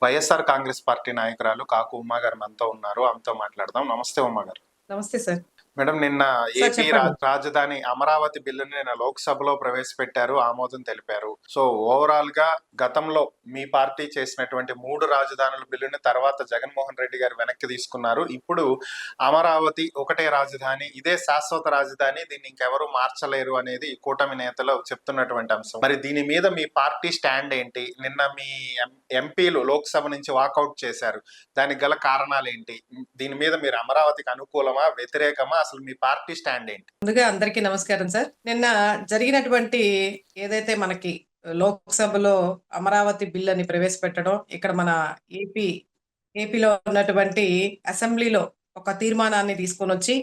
YSR Congress party నాయకురాలు కాకు ఉమా గారు మనతో ఉన్నారు. ఆమెతో మాట్లాడదాం. నమస్తే ఉమా గారు. నమస్తే సార్. మేడం, నిన్న సార్ ఏపీ చెప్పండి. రాజధాని అమరావతి బిల్లుని నిన్న లోక్సభలో ప్రవేశపెట్టారు, ఆమోదం తెలిపారు. సో ఓవరాల్ గా గతంలో మీ పార్టీ చేసినటువంటి 3 రాజధానుల బిల్లుని తర్వాత జగన్మోహన్ రెడ్డి గారు వెనక్కి తీసుకున్నారు. ఇప్పుడు అమరావతి ఒకటే రాజధాని, ఇదే శాశ్వత రాజధాని, దీన్ని ఇంకెవరు మార్చలేరు అనేది కూటమి నేతలు చెప్తున్నటువంటి అంశం. మరి దీని మీద మీ పార్టీ స్టాండ్ ఏంటి? నిన్న మీ ఎంపీలు లోక్సభ నుంచి వాకౌట్ చేశారు, దానికి గల కారణాలు ఏంటి? దీని మీద మీరు అమరావతికి అనుకూలమా, వ్యతిరేకమా? అసలు మీ పార్టీ స్టాండ్ ఏంటి? ముందుగా అందరికీ నమస్కారం సార్. నిన్న జరిగినటువంటి ఏదైతే మనకి లోక్సభలో అమరావతి బిల్ అని ప్రవేశపెట్టడం, ఇక్కడ మన ఏపీలో ఉన్నటువంటి అసెంబ్లీలో ఒక తీర్మానాన్ని తీసుకొని వచ్చి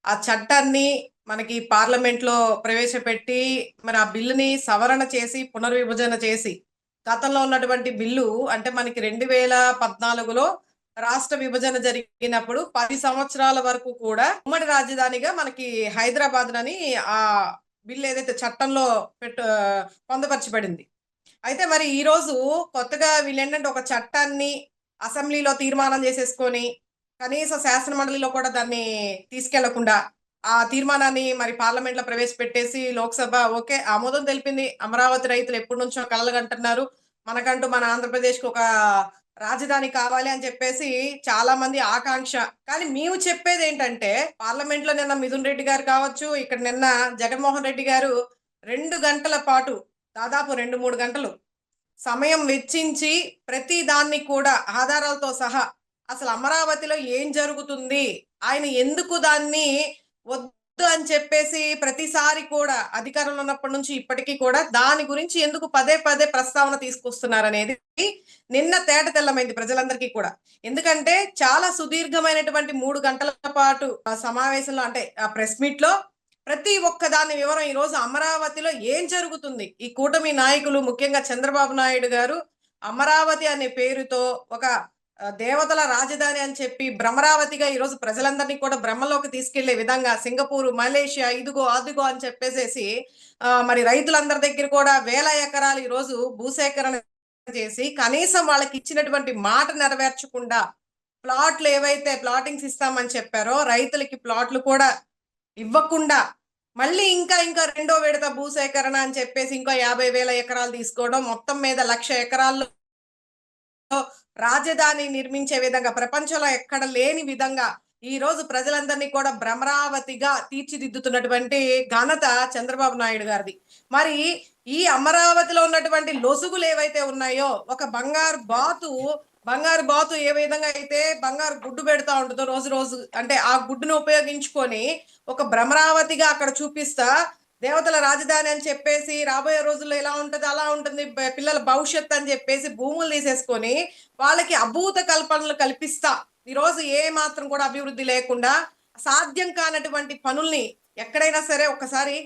ఆ చట్టాన్ని మనకి పార్లమెంట్ లో ప్రవేశపెట్టి మరి ఆ బిల్లుని సవరణ చేసి పునర్విభజన చేసి గతంలో ఉన్నటువంటి బిల్లు అంటే మనకి 2014లో రాష్ట్ర విభజన జరిగినప్పుడు 10 సంవత్సరాల వరకు కూడా ఉమ్మడి రాజధానిగా మనకి హైదరాబాద్ అని ఆ బిల్లు ఏదైతే చట్టంలో పొందపరచబడింది. అయితే మరి ఈ రోజు కొత్తగా వీళ్ళేంటంటే ఒక చట్టాన్ని అసెంబ్లీలో తీర్మానం చేసేసుకొని కనీస శాసన మండలిలో కూడా దాన్ని తీసుకెళ్లకుండా ఆ తీర్మానాన్ని మరి పార్లమెంట్ లో ప్రవేశపెట్టేసి లోక్సభ ఓకే ఆమోదం తెలిపింది. అమరావతి రైతులు ఎప్పటి నుంచో కలలుగంటున్నారు, మనకంటూ మన ఆంధ్రప్రదేశ్ కు ఒక రాజధాని కావాలి అని చెప్పేసి చాలా మంది ఆకాంక్ష. కానీ మేము చెప్పేది ఏంటంటే పార్లమెంట్ లో నిన్న మిథున్ రెడ్డి గారు కావచ్చు, ఇక్కడ నిన్న జగన్మోహన్ రెడ్డి గారు 2 గంటల పాటు దాదాపు 2-3 గంటలు సమయం వెచ్చించి ప్రతి దాన్ని కూడా ఆధారాలతో సహా అసలు అమరావతిలో ఏం జరుగుతుంది, ఆయన ఎందుకు దాన్ని వద్దు అని చెప్పేసి ప్రతిసారి కూడా అధికారంలో ఉన్నప్పటి నుంచి ఇప్పటికీ కూడా దాని గురించి ఎందుకు పదే పదే ప్రస్తావన తీసుకొస్తున్నారనేది నిన్న తేట తెల్లమైంది ప్రజలందరికీ కూడా. ఎందుకంటే చాలా సుదీర్ఘమైనటువంటి 3 గంటల పాటు ఆ సమావేశంలో అంటే ఆ ప్రెస్ మీట్ లో ప్రతి ఒక్క దాని వివరం ఈ రోజు అమరావతిలో ఏం జరుగుతుంది, ఈ కూటమి నాయకులు ముఖ్యంగా చంద్రబాబు నాయుడు గారు అమరావతి అనే పేరుతో ఒక దేవతల రాజధాని అని చెప్పి భ్రమరావతిగా ఈ రోజు ప్రజలందరినీ కూడా భ్రమలోకి తీసుకెళ్లే విధంగా సింగపూర్, మలేషియా ఇదిగో అదిగో అని చెప్పేసేసి మరి రైతులందరి దగ్గర కూడా వేల ఎకరాలు ఈ రోజు భూసేకరణ చేసి కనీసం వాళ్ళకి ఇచ్చినటువంటి మాట నెరవేర్చకుండా ప్లాట్లు ఏవైతే ప్లాటింగ్స్ ఇస్తామని చెప్పారో రైతులకి ప్లాట్లు కూడా ఇవ్వకుండా మళ్ళీ ఇంకా రెండో విడత భూసేకరణ అని చెప్పేసి ఇంకో 50,000 ఎకరాలు తీసుకోవడం, మొత్తం మీద 1,00,000 ఎకరాల్లో రాజధాని నిర్మించే విధంగా ప్రపంచంలో ఎక్కడ లేని విధంగా ఈ రోజు ప్రజలందరినీ కూడా భ్రమరావతిగా తీర్చిదిద్దుతున్నటువంటి ఘనత చంద్రబాబు నాయుడు గారిది. మరి ఈ అమరావతిలో ఉన్నటువంటి లొసుగులు ఏవైతే ఉన్నాయో ఒక బంగారు బాతు ఏ విధంగా అయితే బంగారు గుడ్డు పెడతా ఉంటుందో రోజు అంటే ఆ గుడ్డును ఉపయోగించుకొని ఒక భ్రమరావతిగా అక్కడ చూపిస్తా దేవతల రాజధాని అని చెప్పేసి రాబోయే రోజుల్లో ఎలా ఉంటుంది అలా ఉంటుంది పిల్లల భవిష్యత్ అని చెప్పేసి భూములు తీసేసుకొని వాళ్ళకి అభూత కల్పనలు కల్పిస్తా ఈ రోజు ఏ మాత్రం కూడా అభివృద్ధి లేకుండా సాధ్యం కానటువంటి పనుల్ని ఎక్కడైనా సరే ఒకసారి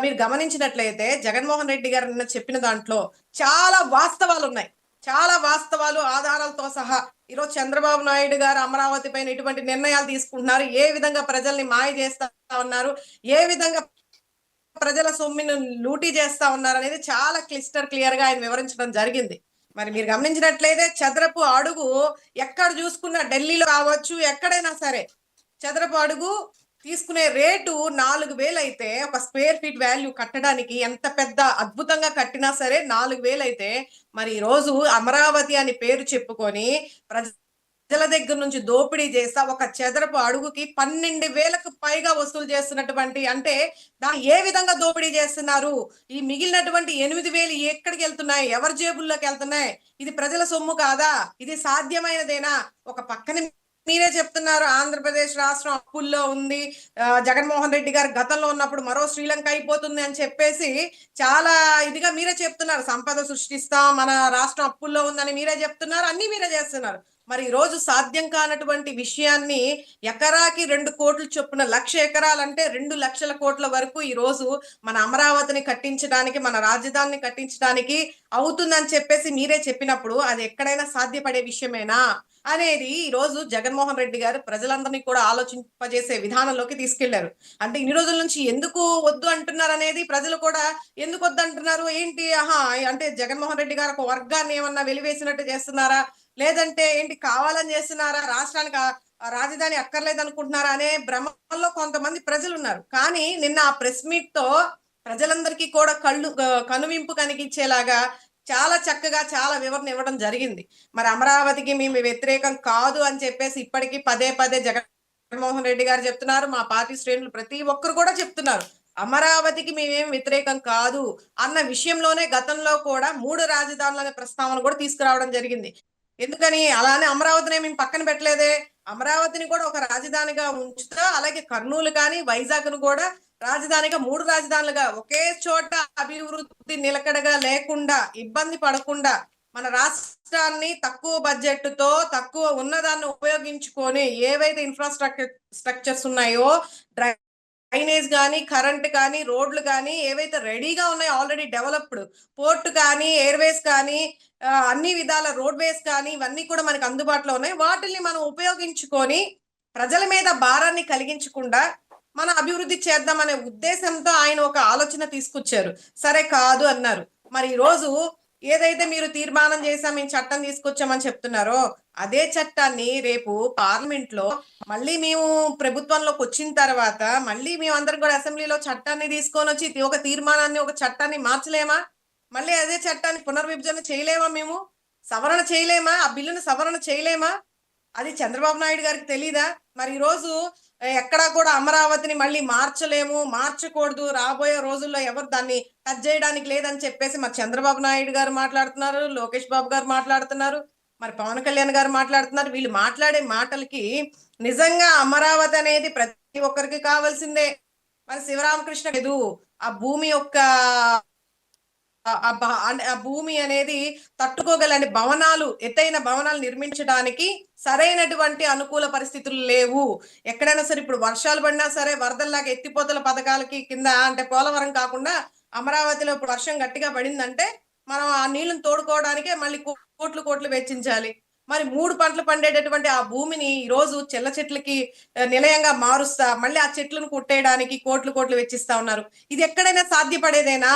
మీరు గమనించినట్లయితే జగన్మోహన్ రెడ్డి గారు నిన్న చెప్పిన దాంట్లో చాలా వాస్తవాలు ఉన్నాయి. చాలా వాస్తవాలు ఆధారాలతో సహా ఈరోజు చంద్రబాబు నాయుడు గారు అమరావతి పైన ఇటువంటి నిర్ణయాలు తీసుకుంటున్నారు, ఏ విధంగా ప్రజల్ని మాయ చేస్తా ఉన్నారు, ఏ విధంగా ప్రజల సొమ్మును లూటీ చేస్తా ఉన్నారు అనేది చాలా క్లియర్ గా ఆయన వివరించడం జరిగింది. మరి మీరు గమనించినట్లయితే చదరపు అడుగు ఎక్కడ చూసుకున్నా ఢిల్లీలో కావచ్చు ఎక్కడైనా సరే చదరపు అడుగు తీసుకునే రేటు 4,000 అయితే ఒక స్క్వేర్ ఫీట్ వాల్యూ కట్టడానికి ఎంత పెద్ద అద్భుతంగా కట్టినా సరే 4,000 అయితే మరి ఈ రోజు అమరావతి అని పేరు చెప్పుకొని ప్రజల దగ్గర నుంచి దోపిడీ చేస్తా ఒక చదరపు అడుగుకి 12,000కు పైగా వసూలు చేస్తున్నటువంటి అంటే దాన్ని ఏ విధంగా దోపిడీ చేస్తున్నారు, ఈ మిగిలినటువంటి 8,000 ఎక్కడికి వెళ్తున్నాయి, ఎవరి జేబుల్లోకి వెళ్తున్నాయి, ఇది ప్రజల సొమ్ము కాదా, ఇది సాధ్యమైనదేనా? ఒక పక్కన మీరే చెప్తున్నారు ఆంధ్రప్రదేశ్ రాష్ట్రం అప్పుల్లో ఉంది, జగన్మోహన్ రెడ్డి గారు గతంలో ఉన్నప్పుడు మరో శ్రీలంక అయిపోతుంది అని చెప్పేసి చాలా ఇదిగా మీరే చెప్తున్నారు, సంపద సృష్టిస్తాం మన రాష్ట్రం అప్పుల్లో ఉందని మీరే చెప్తున్నారు, అన్ని మీరే చేస్తున్నారు. మరి ఈ రోజు సాధ్యం కానటువంటి విషయాన్ని ఎకరాకి 2 కోట్లు చొప్పున 1,00,000 ఎకరాలంటే 2,00,000 కోట్ల వరకు ఈ రోజు మన అమరావతిని కట్టించడానికి మన రాజధానిని కట్టించడానికి అవుతుందని చెప్పేసి మీరే చెప్పినప్పుడు అది ఎక్కడైనా సాధ్యపడే విషయమేనా అనేది ఈ రోజు జగన్మోహన్ రెడ్డి గారు ప్రజలందరినీ కూడా ఆలోచింపజేసే విధానంలోకి తీసుకెళ్లారు. అంటే ఇన్ని రోజుల నుంచి ఎందుకు వద్దు అంటున్నారు అనేది ప్రజలు కూడా ఎందుకు వద్దు అంటున్నారు ఏంటి అంటే జగన్మోహన్ రెడ్డి గారు ఒక వర్గాన్ని ఏమన్నా వెలివేసినట్టు చేస్తున్నారా, లేదంటే ఏంటి కావాలని చేస్తున్నారా, రాష్ట్రానికి ఆ రాజధాని అక్కర్లేదు అనుకుంటున్నారా అనే భ్రమల్లో కొంతమంది ప్రజలు ఉన్నారు. కానీ నిన్న ఆ ప్రెస్ మీట్ తో ప్రజలందరికీ కూడా కనువింపు కలిగించేలాగా చాలా చక్కగా చాలా వివరణ ఇవ్వడం జరిగింది. మరి అమరావతికి మేము వ్యతిరేకం కాదు అని చెప్పేసి ఇప్పటికీ పదే పదే జగన్మోహన్ రెడ్డి గారు చెప్తున్నారు. మా పార్టీ శ్రేణులు ప్రతి ఒక్కరు కూడా చెప్తున్నారు. అమరావతికి మేమేం వ్యతిరేకం కాదు అన్న విషయంలోనే గతంలో కూడా 3 రాజధానుల ప్రస్తావన కూడా తీసుకురావడం జరిగింది. ఎందుకని అలానే అమరావతిని మేము పక్కన పెట్టలేదే. అమరావతిని కూడా ఒక రాజధానిగా ఉంచుతా, అలాగే కర్నూలు కానీ వైజాగ్ను కూడా రాజధానిగా 3 రాజధానులుగా ఒకే చోట అభివృద్ధి నిలకడగా లేకుండా ఇబ్బంది పడకుండా మన రాష్ట్రాన్ని తక్కువ బడ్జెట్ తో తక్కువ ఉన్నదాన్ని ఉపయోగించుకొని ఏవైతే స్ట్రక్చర్స్ ఉన్నాయో డ్రైనేజ్ కానీ కరెంట్ కానీ రోడ్లు కానీ ఏవైతే రెడీగా ఉన్నాయో ఆల్రెడీ డెవలప్డ్ పోర్ట్ కానీ ఎయిర్వేస్ కానీ అన్ని విధాల రోడ్వేస్ కానీ ఇవన్నీ కూడా మనకు అందుబాటులో ఉన్నాయి. వాటిని మనం ఉపయోగించుకొని ప్రజల మీద భారాన్ని కలిగించకుండా మన అభివృద్ధి చేద్దామనే ఉద్దేశంతో ఆయన ఒక ఆలోచన తీసుకొచ్చారు. సరే కాదు అన్నారు. మరి ఈ రోజు ఏదైతే మీరు తీర్మానం చేశాం మేము చట్టం తీసుకొచ్చామని చెప్తున్నారో అదే చట్టాన్ని రేపు పార్లమెంట్ లో మళ్ళీ మేము ప్రభుత్వంలోకి వచ్చిన తర్వాత మళ్ళీ మేము అందరం కూడా అసెంబ్లీలో చట్టాన్ని తీసుకొని వచ్చి ఒక తీర్మానాన్ని ఒక చట్టాన్ని మార్చలేమా? మళ్ళీ అదే చట్టాన్ని పునర్విభజన చేయలేమా? మేము సవరణ చేయలేమా? ఆ బిల్లును సవరణ చేయలేమా? అది చంద్రబాబు నాయుడు గారికి తెలీదా? మరి ఈ రోజు ఎక్కడా కూడా అమరావతిని మళ్ళీ మార్చలేము, మార్చకూడదు, రాబోయే రోజుల్లో ఎవరు దాన్ని టచ్ చేయడానికి లేదని చెప్పేసి మరి చంద్రబాబు నాయుడు గారు మాట్లాడుతున్నారు, లోకేష్ బాబు గారు మాట్లాడుతున్నారు, మరి పవన్ కళ్యాణ్ గారు మాట్లాడుతున్నారు. వీళ్ళు మాట్లాడే మాటలకి నిజంగా అమరావతి అనేది ప్రతి ఒక్కరికి కావాల్సిందే. మరి శివరామకృష్ణ లేదు ఆ భూమి యొక్క ఆ భూమి అనేది తట్టుకోగలని భవనాలు ఎత్తైన భవనాలు నిర్మించడానికి సరైనటువంటి అనుకూల పరిస్థితులు లేవు. ఎక్కడైనా సరే ఇప్పుడు వర్షాలు పడినా సరే వరదల్లాగా ఎత్తిపోతల పథకాలకి కింద అంటే పోలవరం కాకుండా అమరావతిలో ఇప్పుడు వర్షం గట్టిగా పడిందంటే మనం ఆ నీళ్లను తోడుకోవడానికే మళ్ళీ కోట్లు కోట్లు వెచ్చించాలి. మరి 3 పంటలు పండేటటువంటి ఆ భూమిని ఈ రోజు చెల్ల చెట్లకి నిలయంగా మారుస్తా మళ్ళీ ఆ చెట్లను కొట్టేయడానికి కోట్లు కోట్లు వెచ్చిస్తా ఉన్నారు. ఇది ఎక్కడైనా సాధ్యపడేదేనా?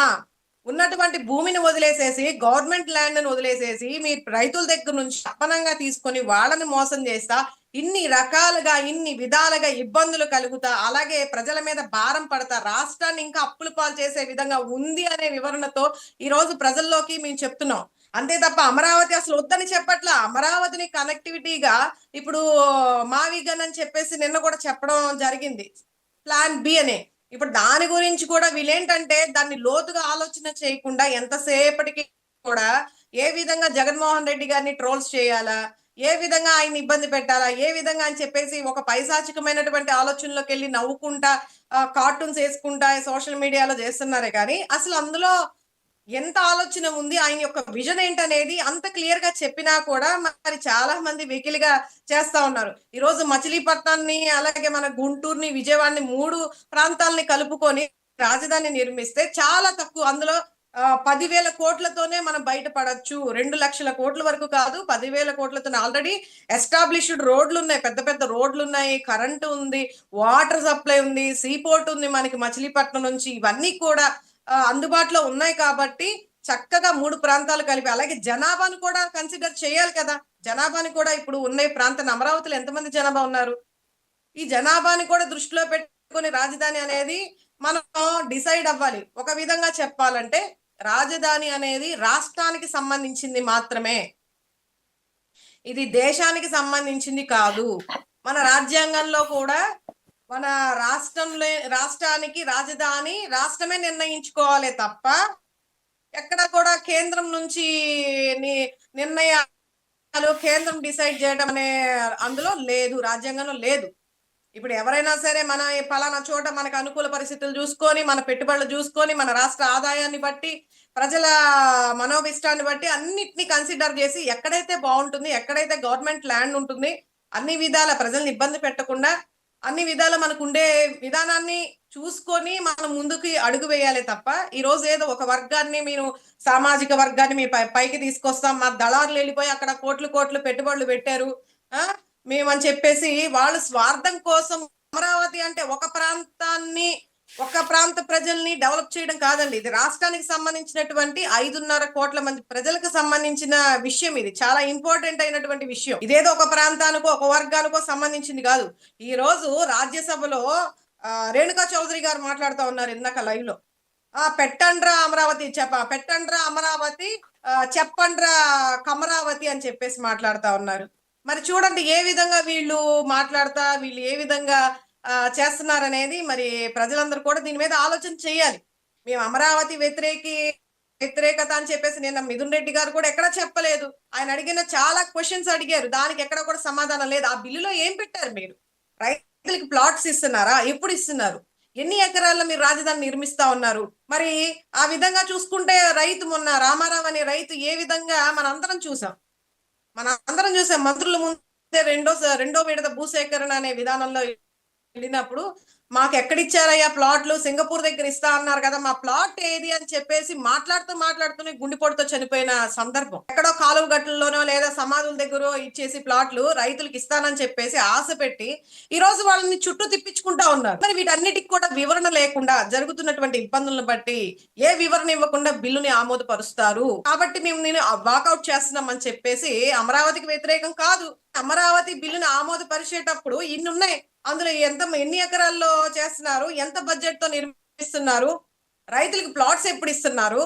ఉన్నటువంటి భూమిని వదిలేసేసి గవర్నమెంట్ ల్యాండ్ ని వదిలేసేసి మీ రైతుల దగ్గర నుంచి అప్పనంగా తీసుకొని వాళ్ళని మోసం చేస్తా ఇన్ని రకాలుగా ఇన్ని విధాలుగా ఇబ్బందులు కలుగుతా అలాగే ప్రజల మీద భారం పడతా రాష్ట్రాన్ని ఇంకా అప్పుల పాలు చేసే విధంగా ఉంది అనే వివరణతో ఈ రోజు ప్రజల్లోకి మేము చెప్తున్నాం. అంతే తప్ప అమరావతి అసలు వద్దని చెప్పట్లా. అమరావతిని కనెక్టివిటీగా ఇప్పుడు మావిగన్ అని చెప్పేసి నిన్న కూడా చెప్పడం జరిగింది, ప్లాన్ బి అనే. ఇప్పుడు దాని గురించి కూడా వీళ్ళేంటంటే దాన్ని లోతుగా ఆలోచన చేయకుండా ఎంతసేపటికి కూడా ఏ విధంగా జగన్మోహన్ రెడ్డి గారిని ట్రోల్స్ చేయాలా, ఏ విధంగా ఆయన ఇబ్బంది పెట్టాలా, ఏ విధంగా అని చెప్పేసి ఒక పైశాచికమైనటువంటి ఆలోచనలోకి వెళ్ళి నవ్వుకుంటా కార్టూన్స్ వేసుకుంటా సోషల్ మీడియాలో చేస్తున్నారే కానీ అసలు అందులో ఎంత ఆలోచన ఉంది, ఆయన యొక్క విజన్ ఏంటనేది అంత క్లియర్ గా చెప్పినా కూడా మరి చాలా మంది వెకిలిగా చేస్తా ఉన్నారు. ఈ రోజు మచిలీపట్నాన్ని అలాగే మన గుంటూరుని విజయవాడని 3 ప్రాంతాలని కలుపుకొని రాజధాని నిర్మిస్తే చాలా తక్కువ అందులో 10,000 కోట్లతోనే మనం బయటపడచ్చు. 2 లక్షల కోట్ల వరకు కాదు, 10,000 కోట్లతో ఆల్రెడీ ఎస్టాబ్లిష్డ్ రోడ్లు ఉన్నాయి, పెద్ద పెద్ద రోడ్లు ఉన్నాయి, కరెంటు ఉంది, వాటర్ సప్లై ఉంది, సీ పోర్ట్ ఉంది మనకి మచిలీపట్నం నుంచి. ఇవన్నీ కూడా అందుబాటులో ఉన్నాయి కాబట్టి చక్కగా 3 ప్రాంతాలు కలిపి అలాగే జనాభాను కూడా కన్సిడర్ చేయాలి కదా. జనాభాని కూడా ఇప్పుడు ఉన్న ప్రాంతం అమరావతిలో ఎంతమంది జనాభా ఉన్నారు, ఈ జనాభాని కూడా దృష్టిలో పెట్టుకొని రాజధాని అనేది మనం డిసైడ్ అవ్వాలి. ఒక విధంగా చెప్పాలంటే రాజధాని అనేది రాష్ట్రానికి సంబంధించింది మాత్రమే, ఇది దేశానికి సంబంధించింది కాదు. మన రాజ్యాంగంలో కూడా మన రాష్ట్రానికి రాజధాని రాష్ట్రమే నిర్ణయించుకోవాలి తప్ప ఎక్కడ కూడా కేంద్రం నుంచి నిర్ణయాలు కేంద్రం డిసైడ్ చేయడం అనే అందులో లేదు, రాజ్యాంగంలో లేదు. ఇప్పుడు ఎవరైనా సరే మన పలానా చోట మనకు అనుకూల పరిస్థితులు చూసుకొని మన పెట్టుబడులు చూసుకొని మన రాష్ట్ర ఆదాయాన్ని బట్టి ప్రజల మనోభిష్టాన్ని బట్టి అన్నిటినీ కన్సిడర్ చేసి ఎక్కడైతే బాగుంటుంది, ఎక్కడైతే గవర్నమెంట్ ల్యాండ్ ఉంటుంది, అన్ని విధాల ప్రజల్ని ఇబ్బంది పెట్టకుండా అన్ని విధాల మనకు ఉండే విధానాన్ని చూసుకొని మనం ముందుకి అడుగు వేయాలి తప్ప ఈ రోజు ఏదో ఒక వర్గాన్ని మీరు సామాజిక వర్గాన్ని మీ పైకి తీసుకొస్తాం, మా దళారులు వెళ్ళిపోయి అక్కడ కోట్లు కోట్లు పెట్టుబడులు పెట్టారు మేమని చెప్పేసి వాళ్ళు స్వార్థం కోసం అమరావతి అంటే ఒక ప్రాంతాన్ని ఒక ప్రాంత ప్రజల్ని డెవలప్ చేయడం కాదండి. ఇది రాష్ట్రానికి సంబంధించినటువంటి 5.5 కోట్ల మంది ప్రజలకు సంబంధించిన విషయం ఇది. చాలా ఇంపార్టెంట్ అయినటువంటి విషయం. ఇదేదో ఒక ప్రాంతానికో, ఒక వర్గానికో సంబంధించింది కాదు. ఈ రోజు రాజ్యసభలో రేణుకా చౌదరి గారు మాట్లాడుతా ఉన్నారు ఇందాక లైవ్ లో. పెట్టండ్రా అమరావతి పెట్టండ్రా అమరావతి, చెప్పండ్రా కమరావతి అని చెప్పేసి మాట్లాడుతా ఉన్నారు. మరి చూడండి ఏ విధంగా వీళ్ళు మాట్లాడతా, వీళ్ళు ఏ విధంగా చేస్తున్నారనేది మరి ప్రజలందరూ కూడా దీని మీద ఆలోచన చేయాలి. మేము అమరావతి వ్యతిరేకత అని చెప్పేసి నిన్న మిథున్ రెడ్డి గారు కూడా ఎక్కడ చెప్పలేదు. ఆయన అడిగిన చాలా క్వశ్చన్స్ అడిగారు, దానికి ఎక్కడ కూడా సమాధానం లేదు. ఆ బిల్లులో ఏం పెట్టారు మీరు? రైతులకి ప్లాట్స్ ఇస్తున్నారా? ఎప్పుడు ఇస్తున్నారు? ఎన్ని ఎకరాల్లో మీరు రాజధాని నిర్మిస్తా ఉన్నారు? మరి ఆ విధంగా చూసుకుంటే రైతు మొన్న రామారావు అనే రైతు ఏ విధంగా మనందరం చూసాం. మంత్రుల ముందే రెండో విడత భూసేకరణ అనే విధానంలో వెళ్ళినప్పుడు మాకు ఎక్కడిచ్చారయ్యా ప్లాట్లు, సింగపూర్ దగ్గర ఇస్తా అన్నారు కదా, మా ప్లాట్ ఏది అని చెప్పేసి మాట్లాడుతూనే గుండెపోటుతో చనిపోయిన సందర్భం. ఎక్కడో కాలువ గట్టుల్లోనో లేదా సమాధుల దగ్గర ఇచ్చేసి ప్లాట్లు రైతులకు ఇస్తానని చెప్పేసి ఆశ పెట్టి ఈ రోజు వాళ్ళని చుట్టూ తిప్పించుకుంటా ఉన్నారు. మరి వీటన్నిటికి కూడా వివరణ లేకుండా జరుగుతున్నటువంటి ఇబ్బందులను బట్టి ఏ వివరణ ఇవ్వకుండా బిల్లుని ఆమోదపరుస్తారు. కాబట్టి మేము నేను వాకౌట్ చేస్తున్నాం అని చెప్పేసి అమరావతికి వ్యతిరేకం కాదు. అమరావతి బిల్లుని ఆమోదపరిచేటప్పుడు ఇన్ని ఉన్నాయి. అందులో ఎన్ని ఎకరాల్లో చేస్తున్నారు, ఎంత బడ్జెట్ తో నిర్మిస్తున్నారు, రైతులకు ప్లాట్స్ ఎప్పుడు ఇస్తున్నారు,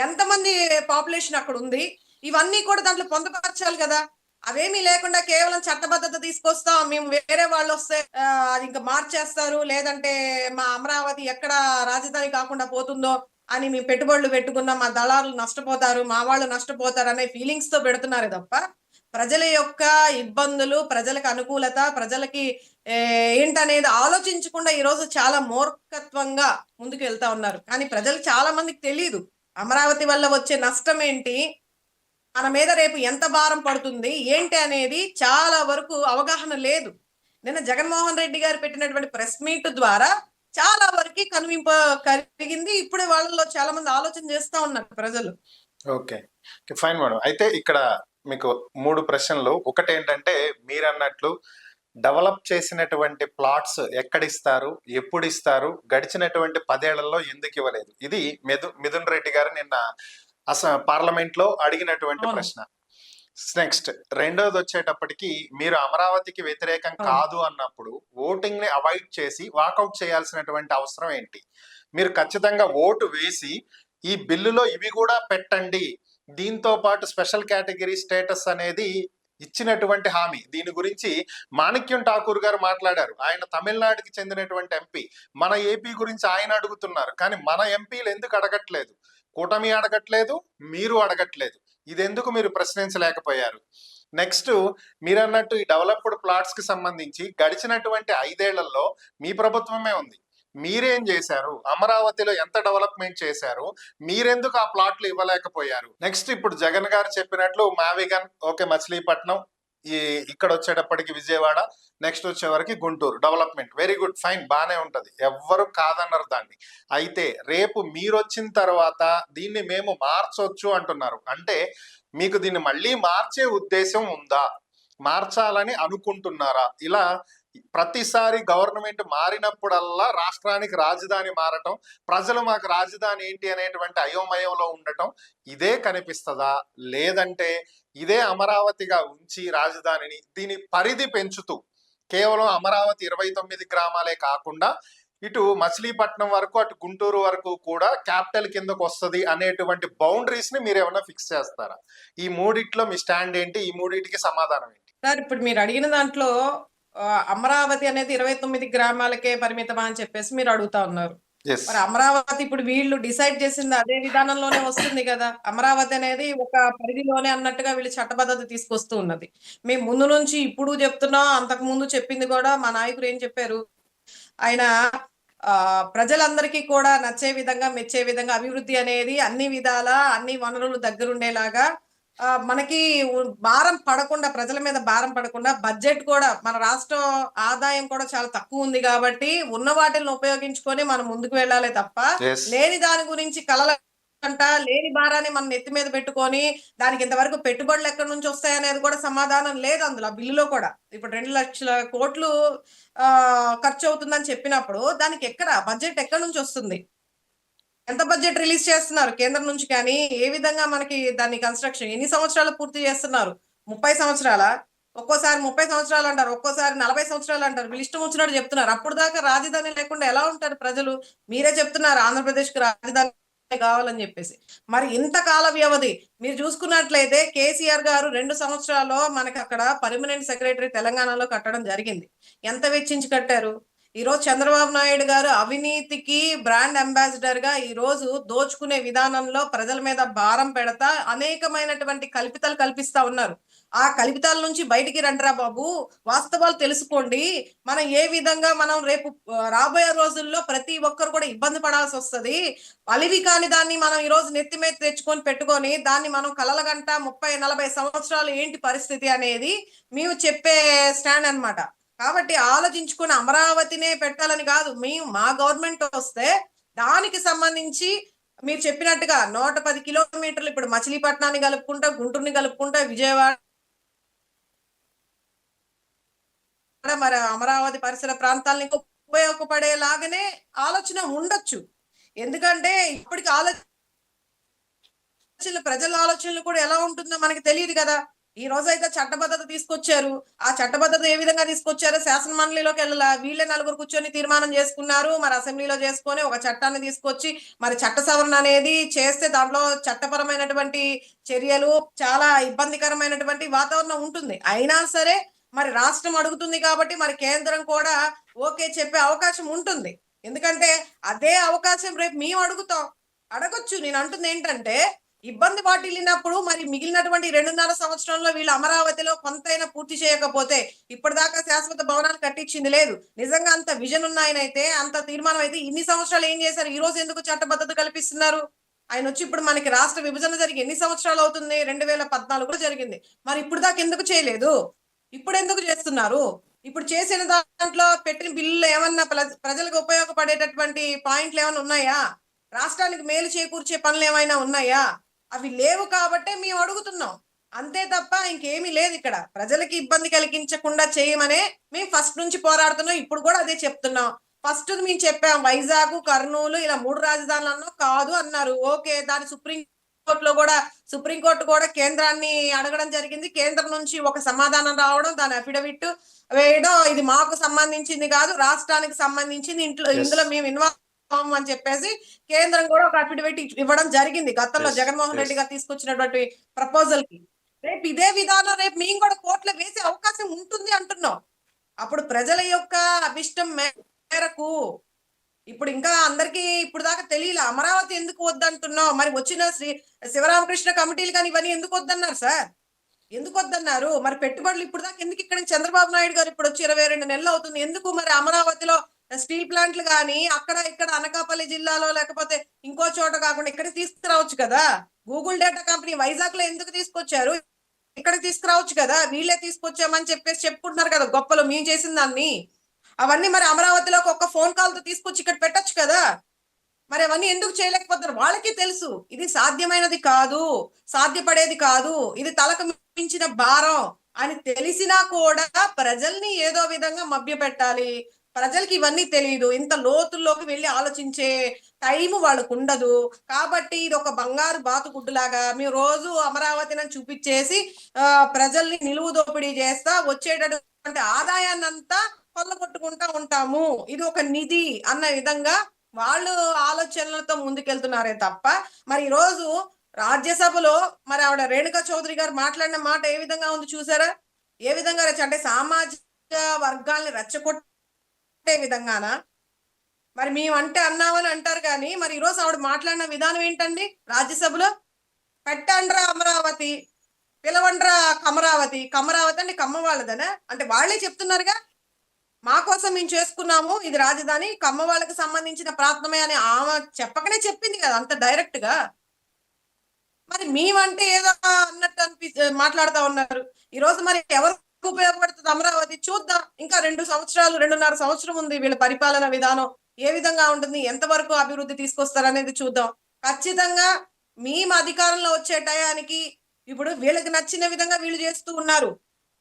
ఎంతమంది పాపులేషన్ అక్కడ ఉంది, ఇవన్నీ కూడా దాంట్లో పొందుపరచాలి కదా. అవేమీ లేకుండా కేవలం చట్టబద్ధత తీసుకొస్తాం, మేము వేరే వాళ్ళు వస్తే అది ఇంకా మార్చేస్తారు, లేదంటే మా అమరావతి ఎక్కడ రాజధాని కాకుండా పోతుందో అని మేము పెట్టుబడులు పెట్టుకున్నాం, మా దళారులు నష్టపోతారు, మా వాళ్ళు నష్టపోతారు అనే ఫీలింగ్స్ తో పెడుతున్నారు తప్ప ప్రజల యొక్క ఇబ్బందులు, ప్రజలకు అనుకూలత, ప్రజలకి ఏంటనేది ఆలోచించకుండా ఈ రోజు చాలా మూర్ఖత్వంగా ముందుకు వెళ్తా ఉన్నారు. కానీ ప్రజలకు చాలా మందికి తెలియదు అమరావతి వల్ల వచ్చే నష్టం ఏంటి, మన మీద రేపు ఎంత భారం పడుతుంది ఏంటి అనేది చాలా వరకు అవగాహన లేదు. నిన్న జగన్మోహన్ రెడ్డి గారు పెట్టినటువంటి ప్రెస్ మీట్ ద్వారా చాలా వరకు కలిగింది. ఇప్పుడు వాళ్ళలో చాలా మంది ఆలోచన చేస్తా ఉన్నారు ప్రజలు. Okay, fine madam. అయితే ఇక్కడ మీకు 3 ప్రశ్నలు. ఒకటి ఏంటంటే మీరు అన్నట్లు డెవలప్ చేసినటువంటి ప్లాట్స్ ఎక్కడిస్తారు, ఎప్పుడు ఇస్తారు, గడిచినటువంటి 10 ఏళ్లలో ఎందుకు ఇవ్వలేదు? ఇది మిథున్ రెడ్డి గారు నిన్న పార్లమెంట్ లో అడిగినటువంటి ప్రశ్న. నెక్స్ట్ రెండోది వచ్చేటప్పటికి మీరు అమరావతికి వ్యతిరేకం కాదు అన్నప్పుడు ఓటింగ్ ని అవాయిడ్ చేసి వాకౌట్ చేయాల్సినటువంటి అవసరం ఏంటి? మీరు ఖచ్చితంగా ఓటు వేసి ఈ బిల్లులో ఇవి కూడా పెట్టండి, దీంతో పాటు స్పెషల్ కేటగిరీ స్టేటస్ అనేది ఇచ్చినటువంటి హామీ. దీని గురించి మాణిక్యం ఠాకూర్ గారు మాట్లాడారు. ఆయన తమిళనాడుకి చెందినటువంటి ఎంపీ. మన ఏపీ గురించి ఆయన అడుగుతున్నారు, కానీ మన ఎంపీలు ఎందుకు అడగట్లేదు? కూటమి అడగట్లేదు, మీరు అడగట్లేదు. ఇదెందుకు మీరు ప్రశ్నించలేకపోయారు? నెక్స్ట్ మీరు అన్నట్టు ఈ డెవలప్డ్ ప్లాట్స్ కి సంబంధించి గడిచినటువంటి 5 ఏళ్లలో మీ ప్రభుత్వమే ఉంది, మీరేం చేశారు? అమరావతిలో ఎంత డెవలప్మెంట్ చేశారు? మీరెందుకు ఆ ప్లాట్లు ఇవ్వలేకపోయారు? నెక్స్ట్ ఇప్పుడు జగన్ గారు చెప్పినట్లు మావిగన్, ఓకే, మచిలీపట్నం, ఇక్కడ వచ్చేటప్పటికి విజయవాడ, నెక్స్ట్ వచ్చేవరకు Guntur development, very good, fine, బానే ఉంటది, ఎవ్వరు కాదన్నారు దాన్ని. అయితే రేపు మీరు వచ్చిన తర్వాత దీన్ని మేము మార్చొచ్చు అంటున్నారు. అంటే మీకు దీన్ని మళ్ళీ మార్చే ఉద్దేశం ఉందా? మార్చాలని అనుకుంటున్నారా? ఇలా ప్రతిసారి గవర్నమెంట్ మారినప్పుడల్లా రాష్ట్రానికి రాజధాని మారటం, ప్రజలు మాకు రాజధాని ఏంటి అనేటువంటి అయోమయంలో ఉండటం, ఇదే కనిపిస్తుందా? లేదంటే ఇదే అమరావతిగా ఉంచి రాజధానిని దీని పరిధి పెంచుతూ కేవలం అమరావతి 29 గ్రామాలే కాకుండా ఇటు మచిలీపట్నం వరకు అటు గుంటూరు వరకు కూడా క్యాపిటల్ కిందకు వస్తుంది అనేటువంటి బౌండరీస్ ని మీరు ఏమైనా ఫిక్స్ చేస్తారా? ఈ మూడిట్లో మీ స్టాండ్ ఏంటి? ఈ మూడిటికి సమాధానం ఏంటి? సార్, ఇప్పుడు మీరు అడిగిన దాంట్లో అమరావతి అనేది 29 గ్రామాలకే పరిమితమా అని చెప్పేసి మీరు అడుగుతా ఉన్నారు. మరి అమరావతి ఇప్పుడు వీళ్ళు డిసైడ్ చేసింది అదే విధానంలోనే వస్తుంది కదా. అమరావతి అనేది ఒక పరిధిలోనే అన్నట్టుగా వీళ్ళు చట్టబద్ధత తీసుకొస్తూ ఉన్నది. మేము ముందు నుంచి ఇప్పుడు చెప్తున్నాం, అంతకు ముందు చెప్పింది కూడా మా నాయకుడు ఏం చెప్పారు, ఆయన ప్రజలందరికీ కూడా నచ్చే విధంగా, మెచ్చే విధంగా అభివృద్ధి అనేది అన్ని విధాల అన్ని వనరులు దగ్గరుండేలాగా, మనకి భారం పడకుండా, ప్రజల మీద భారం పడకుండా, బడ్జెట్ కూడా మన రాష్ట్ర ఆదాయం కూడా చాలా తక్కువ ఉంది కాబట్టి ఉన్న వాటిని ఉపయోగించుకొని మనం ముందుకు వెళ్ళాలి తప్ప లేని దాని గురించి కలలు అంట లేని భారాన్ని మనం నెత్తి మీద పెట్టుకొని దానికి ఇంతవరకు పెట్టుబడులు ఎక్కడి నుంచి వస్తాయనేది కూడా సమాధానం లేదు అందులో ఆ బిల్లులో కూడా. ఇప్పుడు 2,00,000 కోట్లు ఖర్చు అవుతుందని చెప్పినప్పుడు దానికి బడ్జెట్ ఎక్కడి నుంచి వస్తుంది? ఎంత బడ్జెట్ రిలీజ్ చేస్తున్నారు కేంద్రం నుంచి? కానీ ఏ విధంగా మనకి దాన్ని కన్స్ట్రక్షన్ ఎన్ని సంవత్సరాలు పూర్తి చేస్తున్నారు? 30 సంవత్సరాల? ఒక్కోసారి 30 సంవత్సరాలు అంటారు, ఒక్కోసారి 40 సంవత్సరాలు అంటారు. వీళ్ళు ఇష్టం వచ్చినట్టు చెప్తున్నారు. అప్పుడు దాకా రాజధాని లేకుండా ఎలా ఉంటారు ప్రజలు? మీరే చెప్తున్నారు ఆంధ్రప్రదేశ్ కి రాజధాని కావాలని చెప్పేసి. మరి ఇంత కాల వ్యవధి మీరు చూసుకున్నట్లయితే కేసీఆర్ గారు 2 సంవత్సరాల్లో మనకి అక్కడ పర్మనెంట్ సెక్రటరీ తెలంగాణలో కట్టడం జరిగింది. ఎంత వెచ్చించి కట్టారు? ఈ రోజు చంద్రబాబు నాయుడు గారు అవినీతికి బ్రాండ్ అంబాసిడర్ గా ఈ రోజు దోచుకునే విధానంలో ప్రజల మీద భారం పెడతా అనేకమైనటువంటి కల్పితాలు కల్పిస్తా ఉన్నారు. ఆ కల్పితాల నుంచి బయటికి రండిరా బాబు, వాస్తవాలు తెలుసుకోండి. మనం ఏ విధంగా మనం రేపు రాబోయే రోజుల్లో ప్రతి ఒక్కరు కూడా ఇబ్బంది పడాల్సి వస్తుంది. అలివి కాని దాన్ని మనం ఈ రోజు నెత్తి మీద తెచ్చుకొని పెట్టుకొని దాన్ని మనం కలలగంట 30-40 సంవత్సరాలు ఏంటి పరిస్థితి అనేది మేము చెప్పే స్టాండ్ అన్నమాట. కాబట్టి ఆలోచించుకుని అమరావతినే పెట్టాలని కాదు, మేము మా గవర్నమెంట్ వస్తే దానికి సంబంధించి మీరు చెప్పినట్టుగా 110 కిలోమీటర్లు ఇప్పుడు మచిలీపట్నాన్ని కలుపుకుంటా, గుంటూరుని కలుపుకుంటా, విజయవాడ మరి అమరావతి పరిసర ప్రాంతాలని ఉపయోగపడేలాగానే ఆలోచన ఉండొచ్చు. ఎందుకంటే ఇప్పటికి ప్రజల ఆలోచనలు కూడా ఎలా ఉంటుందో మనకి తెలియదు కదా. ఈ రోజు అయితే చట్టబద్ధత తీసుకొచ్చారు. ఆ చట్టబద్ధత ఏ విధంగా తీసుకొచ్చారో శాసన మండలిలోకి వెళ్ళాల, వీళ్ళే నలుగురు కూర్చొని తీర్మానం చేసుకున్నారు. మరి అసెంబ్లీలో చేసుకొని ఒక చట్టాన్ని తీసుకొచ్చి మరి చట్ట సవరణ అనేది చేస్తే దాంట్లో చట్టపరమైనటువంటి చర్యలు చాలా ఇబ్బందికరమైనటువంటి వాతావరణం ఉంటుంది. అయినా సరే మరి రాష్ట్రం అడుగుతుంది కాబట్టి మరి కేంద్రం కూడా ఓకే చెప్పే అవకాశం ఉంటుంది. ఎందుకంటే అదే అవకాశం రేపు మేము అడగొచ్చు. నేను అంటుంది ఏంటంటే ఇబ్బంది వాటిల్లినప్పుడు మరి మిగిలినటువంటి 2.5 సంవత్సరంలో వీళ్ళు అమరావతిలో కొంతైనా పూర్తి చేయకపోతే, ఇప్పటిదాకా శాశ్వత భవనాలు కట్టించింది లేదు. నిజంగా అంత విజన్ ఉన్నాయనైతే, అంత తీర్మానం అయితే ఇన్ని సంవత్సరాలు ఏం చేశారు? ఈ రోజు ఎందుకు చట్టబద్ధత కల్పిస్తున్నారు? ఆయన వచ్చి ఇప్పుడు మనకి రాష్ట్ర విభజన జరిగి ఎన్ని సంవత్సరాలు అవుతుంది? 2014లో జరిగింది. మరి ఇప్పుడు దాకా ఎందుకు చేయలేదు? ఇప్పుడు ఎందుకు చేస్తున్నారు? ఇప్పుడు చేసిన దాంట్లో పెట్టిన బిల్లులు ఏమన్నా ప్రజలకు ఉపయోగపడేటటువంటి పాయింట్లు ఏమైనా ఉన్నాయా? రాష్ట్రానికి మేలు చేకూర్చే పనులు ఏమైనా ఉన్నాయా? అవి లేవు కాబట్టే మేము అడుగుతున్నాం. అంతే తప్ప ఇంకేమీ లేదు. ఇక్కడ ప్రజలకి ఇబ్బంది కలిగించకుండా చేయమనే మేము ఫస్ట్ నుంచి పోరాడుతున్నాం. ఇప్పుడు కూడా అదే చెప్తున్నాం. ఫస్ట్ మేము చెప్పాం వైజాగ్, కర్నూలు ఇలా 3 రాజధానులను కాదు అన్నారు. ఓకే, దాని సుప్రీంకోర్టు కూడా కేంద్రాన్ని అడగడం జరిగింది. కేంద్రం నుంచి ఒక సమాధానం రావడం, దాని అఫిడవిట్ వేయడం, ఇది మాకు సంబంధించింది కాదు రాష్ట్రానికి సంబంధించింది, ఇందులో మేము ఇన్వాల్వ్ అని చెప్పేసి కేంద్రం కూడా ఒక అఫిడవిట్ ఇవ్వడం జరిగింది గతంలో జగన్మోహన్ రెడ్డి గారు తీసుకొచ్చినటువంటి ప్రపోజల్ కి. రేపు ఇదే విధానం రేపు మేము కూడా కోర్టులో వేసే అవకాశం ఉంటుంది అంటున్నాం. అప్పుడు ప్రజల యొక్క అభిష్టం మేరకు ఇప్పుడు ఇంకా అందరికీ ఇప్పుడు దాకా తెలియలే అమరావతి ఎందుకు వద్దంటున్నాం. మరి వచ్చిన శివరామకృష్ణ కమిటీలు కానీ ఇవన్నీ ఎందుకు వద్దన్నారు సార్? ఎందుకు వద్దన్నారు? మరి పెట్టుబడులు ఇప్పుడు దాకా ఎందుకు? ఇక్కడ చంద్రబాబు నాయుడు గారు ఇప్పుడు వచ్చి 22 నెలలు అవుతుంది. ఎందుకు మరి అమరావతిలో స్టీల్ ప్లాంట్లు కానీ అక్కడ ఇక్కడ అనకాపల్లి జిల్లాలో లేకపోతే ఇంకో చోట కాకుండా ఇక్కడ తీసుకురావచ్చు కదా? గూగుల్ డేటా కంపెనీ వైజాగ్ లో ఎందుకు తీసుకొచ్చారు? ఇక్కడ తీసుకురావచ్చు కదా? వీళ్ళే తీసుకొచ్చామని చెప్పేసి చెప్పుకుంటున్నారు కదా గొప్పలు మేము చేసిన దాన్ని. అవన్నీ మరి అమరావతిలోకి ఒక్క ఫోన్ కాల్ తో తీసుకొచ్చి ఇక్కడ పెట్టొచ్చు కదా? మరి అవన్నీ ఎందుకు చేయలేకపోతున్నారు? వాళ్ళకి తెలుసు ఇది సాధ్యమైనది కాదు, సాధ్యపడేది కాదు, ఇది తలకు మించిన భారం అని తెలిసినా కూడా ప్రజల్ని ఏదో విధంగా మభ్య పెట్టాలి. ప్రజలకి ఇవన్నీ తెలియదు. ఇంత లోతుల్లోకి వెళ్ళి ఆలోచించే టైం వాళ్ళకు ఉండదు. కాబట్టి ఇది ఒక బంగారు బాతుగుడ్డులాగా మేము రోజు అమరావతిని చూపించేసి ప్రజల్ని నిలువు దోపిడీ చేస్తా వచ్చేటటువంటి ఆదాయాన్ని అంతా కొల్లగొట్టుకుంటా ఉంటాము. ఇది ఒక నిధి అన్న విధంగా వాళ్ళు ఆలోచనలతో ముందుకెళ్తున్నారే తప్ప మరి ఈ రోజు రాజ్యసభలో మరి ఆవిడ రేణుకా చౌదరి గారు మాట్లాడిన మాట ఏ విధంగా ఉంది చూసారా? ఏ విధంగా అంటే సామాజిక వర్గాల్ని రెచ్చగొట్టే విధంగానా? మరి మేము అంటే అన్నామని అంటారు కానీ మరి ఈరోజు ఆవిడ మాట్లాడిన విధానం ఏంటండి? రాజ్యసభలో పెట్టండ్రా అమరావతి, పిలవండ్రా కమరావతి. కమరావతి అంటే కమ్మ వాళ్ళదనా? అంటే వాళ్ళే చెప్తున్నారుగా మా కోసం మేము చేసుకున్నాము, ఇది రాజధాని కమ్మ వాళ్ళకి సంబంధించిన ప్రాంతమే అని ఆమె చెప్పకనే చెప్పింది కదా అంత డైరెక్ట్ గా. మరి మేమంటే ఏదో అన్నట్టు మాట్లాడుతూ ఉన్నారు. ఈ రోజు మరి ఎవరికి ఉపయోగపడుతుంది అమరావతి? చూద్దాం. ఇంకా 2 సంవత్సరాలు 2.5 సంవత్సరం ఉంది. వీళ్ళ పరిపాలన విధానం ఏ విధంగా ఉంటుంది, ఎంతవరకు అభివృద్ధి తీసుకొస్తారు అనేది చూద్దాం. ఖచ్చితంగా మేము అధికారంలో వచ్చే టయానికి ఇప్పుడు వీళ్ళకి నచ్చిన విధంగా వీళ్ళు చేస్తూ ఉన్నారు.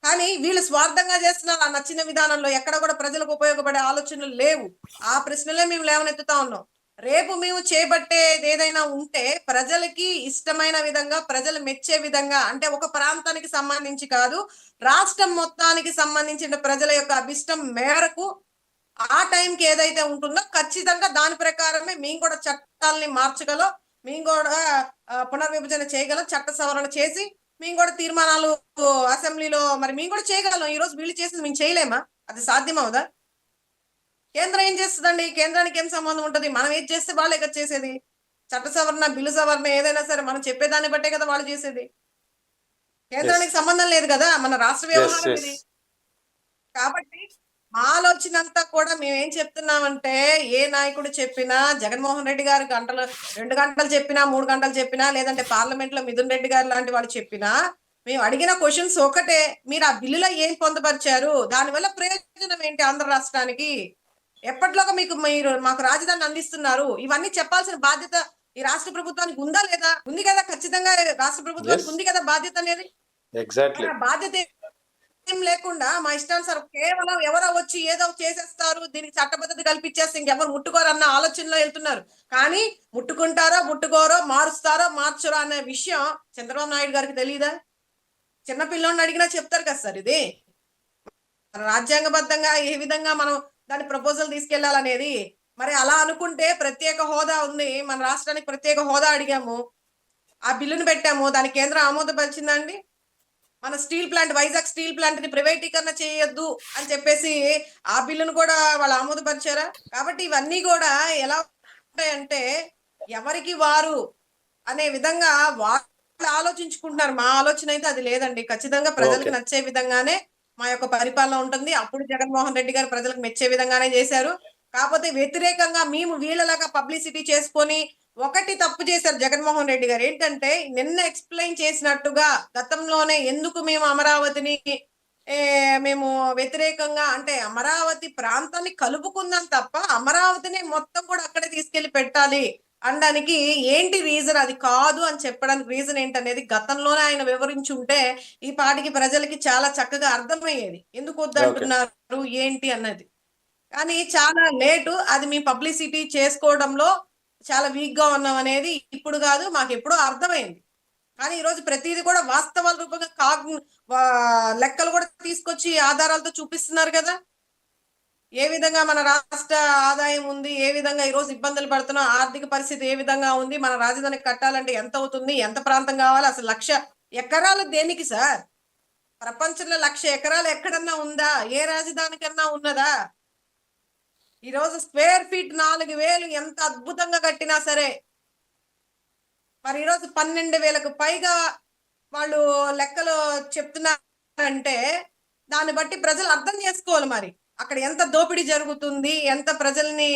కానీ వీళ్ళు స్వార్థంగా చేస్తున్నారు. ఆ నచ్చిన విధానంలో ఎక్కడ కూడా ప్రజలకు ఉపయోగపడే ఆలోచనలు లేవు. ఆ ప్రశ్నలే మేము లేవనెత్తుతా ఉన్నాం. రేపు మేము చేపట్టేది ఏదైనా ఉంటే ప్రజలకి ఇష్టమైన విధంగా, ప్రజలు మెచ్చే విధంగా, అంటే ఒక ప్రాంతానికి సంబంధించి కాదు, రాష్ట్రం మొత్తానికి సంబంధించిన ప్రజల యొక్క అభిష్టం మేరకు ఆ టైంకి ఏదైతే ఉంటుందో ఖచ్చితంగా దాని ప్రకారమే మేము కూడా చట్టాలని మార్చగలం. మేము కూడా పునర్విభజన చేయగలం. చట్ట సవరణ చేసి మేము కూడా తీర్మానాలు అసెంబ్లీలో మరి మేము కూడా చేయగలం. ఈ రోజు వీళ్ళు చేసింది మేము చేయలేమా? అది సాధ్యమవుదా? కేంద్రం ఏం చేస్తుందండి? కేంద్రానికి ఏం సంబంధం ఉంటది? మనం ఏది చేస్తే వాళ్ళే కదా చేసేది. చట్ట సవరణ, బిల్లు సవరణ ఏదైనా సరే మనం చెప్పేదాన్ని బట్టే కదా వాళ్ళు చేసేది. కేంద్రానికి సంబంధం లేదు కదా, మన రాష్ట్ర వ్యవహారం ఇది. కాబట్టి మా ఆలోచన అంతా కూడా మేమేం చెప్తున్నామంటే, ఏ నాయకుడు చెప్పినా, జగన్మోహన్ రెడ్డి గారు 2 గంటలు చెప్పినా, 3 గంటలు చెప్పినా, లేదంటే పార్లమెంట్ లో మిథున్ రెడ్డి గారు లాంటి వాళ్ళు చెప్పినా, మేము అడిగిన క్వశ్చన్స్ ఒకటే, మీరు ఆ బిల్లులో ఏం పొందుపరిచారు, దానివల్ల ప్రయోజనం ఏంటి ఆంధ్ర రాష్ట్రానికి, ఎప్పటిలోగా మీరు మాకు రాజధాని అందిస్తున్నారు, ఇవన్నీ చెప్పాల్సిన బాధ్యత ఈ రాష్ట్ర ప్రభుత్వానికి ఉందా లేదా? ఉంది కదా, ఖచ్చితంగా రాష్ట్ర ప్రభుత్వానికి ఉంది కదా బాధ్యత అనేది. ఎగ్జాక్ట్లీ. బాధ్యత ఏం లేకుండా మా ఇష్టానుసారం కేవలం ఎవరో వచ్చి ఏదో చేసేస్తారు, దీనికి చట్టబద్ధత కల్పించేస్తే ఇంకెవరు ముట్టుకోరన్న ఆలోచనలో వెళ్తున్నారు. కానీ ముట్టుకుంటారో ముట్టుకోరో, మారుస్తారో మార్చరో అనే విషయం చంద్రబాబు నాయుడు గారికి తెలియదా? చిన్న పిల్లోడిని అడిగినా చెప్తారు కదా సార్. ఇది రాజ్యాంగబద్ధంగా ఏ విధంగా మనం దాని ప్రపోజల్ తీసుకెళ్లాలనేది. మరి అలా అనుకుంటే ప్రత్యేక హోదా ఉంది, మన రాష్ట్రానికి ప్రత్యేక హోదా అడిగాము, ఆ బిల్లును పెట్టాము, దాని కేంద్రం ఆమోదపరిచిందండి. మన steel plant, Vizag steel plant ని ప్రైవేటీకరణ చేయొద్దు అని చెప్పేసి ఆ బిల్లును కూడా వాళ్ళు ఆమోదపరిచారా? కాబట్టి ఇవన్నీ కూడా ఎలా ఉంటాయంటే ఎవరికి వారు అనే విధంగా వాళ్ళు ఆలోచించుకుంటున్నారు. మా ఆలోచన అయితే అది లేదండి. ఖచ్చితంగా ప్రజలకు నచ్చే విధంగానే మా యొక్క పరిపాలన ఉంటుంది. అప్పుడు జగన్మోహన్ రెడ్డి గారు ప్రజలకు మెచ్చే విధంగానే చేశారు. కాకపోతే వ్యతిరేకంగా మేము వీళ్ళలాగా పబ్లిసిటీ చేసుకొని ఒకటి తప్పు చేశారు జగన్మోహన్ రెడ్డి గారు. ఏంటంటే నిన్న ఎక్స్ప్లెయిన్ చేసినట్టుగా గతంలోనే ఎందుకు మేము అమరావతిని మేము వ్యతిరేకంగా, అంటే అమరావతి ప్రాంతాన్ని కలుపుకుందాం తప్ప అమరావతిని మొత్తం కూడా అక్కడే తీసుకెళ్లి పెట్టాలి అనడానికి ఏంటి రీజన్, అది కాదు అని చెప్పడానికి రీజన్ ఏంటనేది గతంలోనే ఆయన వివరించి ఉంటే ఈ పాటికి ప్రజలకి చాలా చక్కగా అర్థమయ్యేది, ఎందుకు వద్దంటున్నారు ఏంటి అన్నది. కానీ చాలా లేటు. అది మీ పబ్లిసిటీ చేసుకోవడంలో చాలా వీక్ గా ఉన్నాం అనేది ఇప్పుడు కాదు, మాకు ఎప్పుడో అర్థమైంది. కానీ ఈ రోజు ప్రతిదీ కూడా వాస్తవాల రూపంగా లెక్కలు కూడా తీసుకొచ్చి ఆధారాలతో చూపిస్తున్నారు కదా. ఏ విధంగా మన రాష్ట్ర ఆదాయం ఉంది, ఏ విధంగా ఈ రోజు ఇబ్బందులు పడుతున్నాం, ఆర్థిక పరిస్థితి ఏ విధంగా ఉంది, మన రాజధానికి కట్టాలంటే ఎంత అవుతుంది, ఎంత ప్రాంతం కావాలి, అసలు 1,00,000 ఎకరాలు దేనికి సార్? ప్రపంచంలో 1,00,000 ఎకరాలు ఎక్కడన్నా ఉందా? ఏ రాజధానికన్నా ఉన్నదా? ఈ రోజు స్క్వేర్ ఫీట్ 4,000 ఎంత అద్భుతంగా కట్టినా సరే, మరి ఈరోజు 12,000కు పైగా వాళ్ళు లెక్కలు చెప్తున్నారంటే దాన్ని బట్టి ప్రజలు అర్థం చేసుకోవాలి. మరి అక్కడ ఎంత దోపిడీ జరుగుతుంది, ఎంత ప్రజల్ని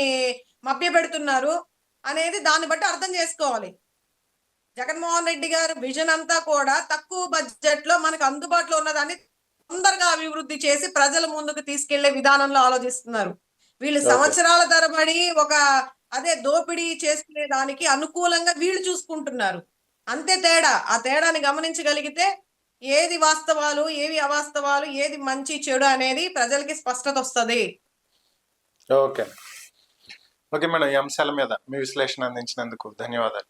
మభ్యపెడుతున్నారు అనేది దాన్ని బట్టి అర్థం చేసుకోవాలి. జగన్మోహన్ రెడ్డి గారు విజన్ అంతా కూడా తక్కువ బడ్జెట్ లో మనకు అందుబాటులో ఉన్నదాన్ని తొందరగా అభివృద్ధి చేసి ప్రజల ముందుకు తీసుకెళ్లే విధానంలో ఆలోచిస్తున్నారు. వీళ్ళు సంవత్సరాల తరబడి ఒక దోపిడీ చేసుకునే దానికి అనుకూలంగా వీళ్ళు చూసుకుంటున్నారు. అంతే తేడా. ఆ తేడాని గమనించగలిగితే ఏది వాస్తవాలు, ఏవి అవాస్తవాలు, ఏది మంచి చెడు అనేది ప్రజలకి స్పష్టత వస్తుంది. ఓకే ఓకే మేడం, ఈ అంశాల మీద మీ విశ్లేషణ అందించినందుకు ధన్యవాదాలు.